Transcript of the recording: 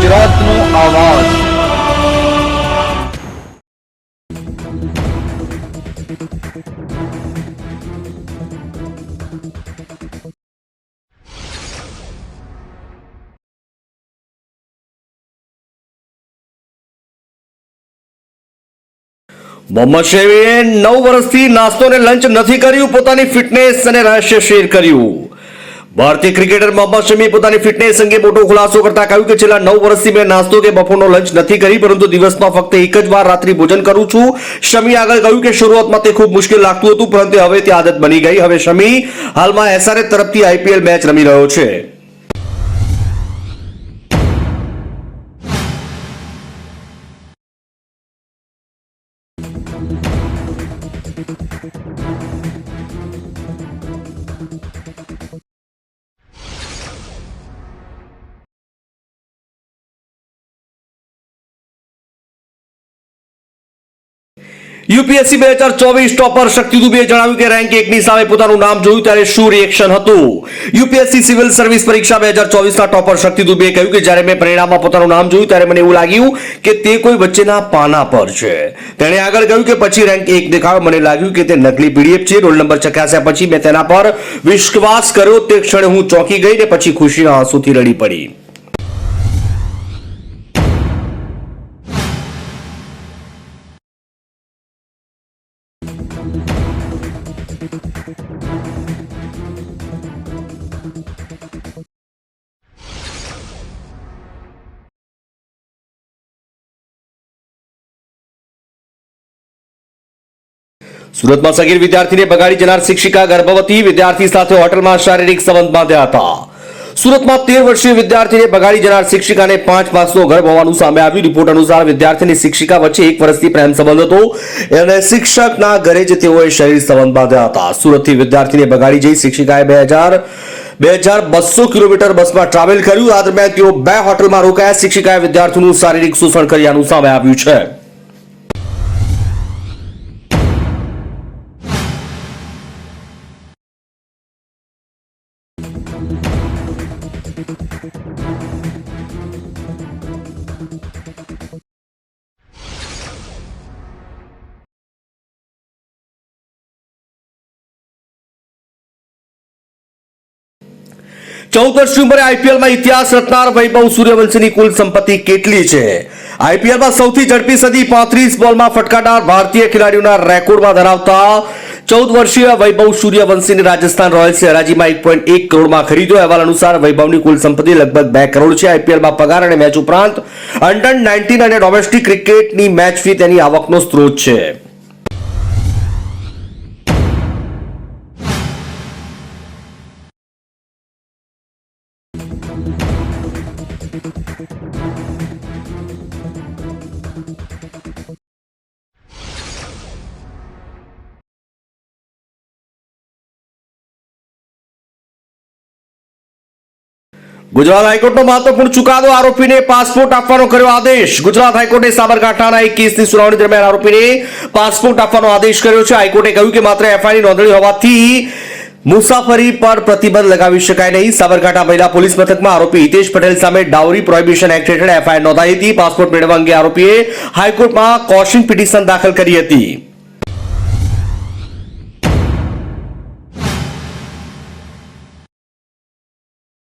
ગુજરાતનો આવાજ। મોહમ્મદ શમીએ 9 વર્ષથી નાસ્તો અને લંચ નથી કર્યું, પોતાની ફિટનેસ અને રહસ્ય શેર કર્યું। ભારતીય ક્રિકેટર મોહમ્મદ શમીએ પોતાની ફિટનેસ અંગે મોટો ખુલાસો કરતા કહ્યું કે છેલ્લા 9 વર્ષથી મેં નાસ્તો કે બપોરનો લંચ નથી કરી, પરંતુ દિવસમાં ફક્ત એક જ વાર રાત્રિ ભોજન કરું છું। શમી આગળ કહ્યું કે શરૂઆતમાં તે ખૂબ મુશ્કેલ લાગતું હતું, પરંતુ હવે તે આદત બની ગઈ। હવે શમી હાલમાં એસઆરએચ તરફથી આઈપીએલ મેચ રમી રહ્યો છે। યુપીએસસી 2024 ટોપર શક્તિ દુબેએ જણાવ્યું કે રેન્ક 1 ની સામે પોતાનું નામ જોયું ત્યારે શું રિએક્શન હતું। યુપીએસસી સિવિલ સર્વિસ પરીક્ષા 2024 ના ટોપર શક્તિ દુબેએ કહ્યું કે જ્યારે મેં પરિણામમાં પોતાનું નામ જોયું ત્યારે મને એવું લાગ્યું કે તે કોઈ વચ્ચેના પાના પર છે। તેણે આગળ કહ્યું કે પછી રેન્ક 1 દેખાયો, મને લાગ્યું કે તે નકલી પીડીએફ છે। રોલ નંબર ચકાસ્યા પછી મેં તેના પર વિશ્વાસ કર્યો, તે ક્ષણે હું ચોંકી ગઈ ને પછી ખુશીના આંસુથી રડી પડી। સુરતમાં સગીર વિદ્યાર્થીને બગાડી જનાર શિક્ષિકા ગર્ભવતી વિદ્યાર્થી સાથે હોટલમાં શારીરિક સંબંધ બાંધ્યા હતા। સુરતમાં 13 વર્ષીય વિદ્યાર્થીને બગાડી જનાર શિક્ષિકાને 5 માસનો ગર્ભ હોવાનું સામે આવ્યું। રિપોર્ટ અનુસાર વિદ્યાર્થીની શિક્ષિકા વચ્ચે 1 વર્ષથી પ્રેમ સંબંધ હતો અને શિક્ષકના ઘરે જ તેઓએ શરીર સંબંધ બાંધ્યા હતા। સુરતથી વિદ્યાર્થીને બગાડી જઈ શિક્ષિકાએ 2200 કિલોમીટર બસમાં ટ્રાવેલ કર્યું। આ દરમિયાન તેઓ 2 હોટલમાં રોકાયા। શિક્ષિકાએ વિદ્યાર્થીનું શારીરિક શોષણ કર્યાનું સામે આવ્યું છે। चौदह वर्षीय उम्रे आईपीएल में इतिहास रचनार वैभव सूर्यवंशी कुल संपत्ति केटली है। आईपीएल में सौथी झड़पी सदी 35 बॉल में फटकारनार भारतीय खिलाड़ीओना रेकॉर्ड में धरावता 14 वर्षीय वैभव सूर्यवंशी ने राजस्थान रॉयल्स से हराजी में 1.1 करोड़ में खरीद्यो। अहवाल अनुसार वैभव कुल संपत्ति लगभग 2 करोड़ है। आईपीएल में पगार और मैच उपरांत अंडर 19 और डोमेस्टिक क्रिकेट की मैच फी तेनी आवकनो स्त्रोत है। गुजरात हाईकोर्टનો મહત્વપૂર્ણ ચુકાદો, આરોપીને પાસપોર્ટ આપવાનો કર્યો આદેશ। ગુજરાત હાઈકોર્ટે સાબરકાંઠાના એક કેસની સુનાવણી દરમિયાન આરોપીને પાસપોર્ટ આપવાનો આદેશ કર્યો છે। હાઈકોર્ટે કહ્યું કે માત્ર એફઆઈઆરની નોંધણી હોવાથી મુસાફરી પર પ્રતિબંધ લગાવી શકાય નહીં। સાબરકાંઠા મહિલા પોલીસ મથકમાં આરોપી હિતેશ પટેલ સામે ડાઉરી પ્રોહિબિશન એક્ટ હેઠળ એફઆઈઆર નોંધાઈ હતી। પાસપોર્ટ મેળવવા અંગે આરોપીએ હાઈકોર્ટમાં કોશિંગ પિટિશન દાખલ કરી હતી।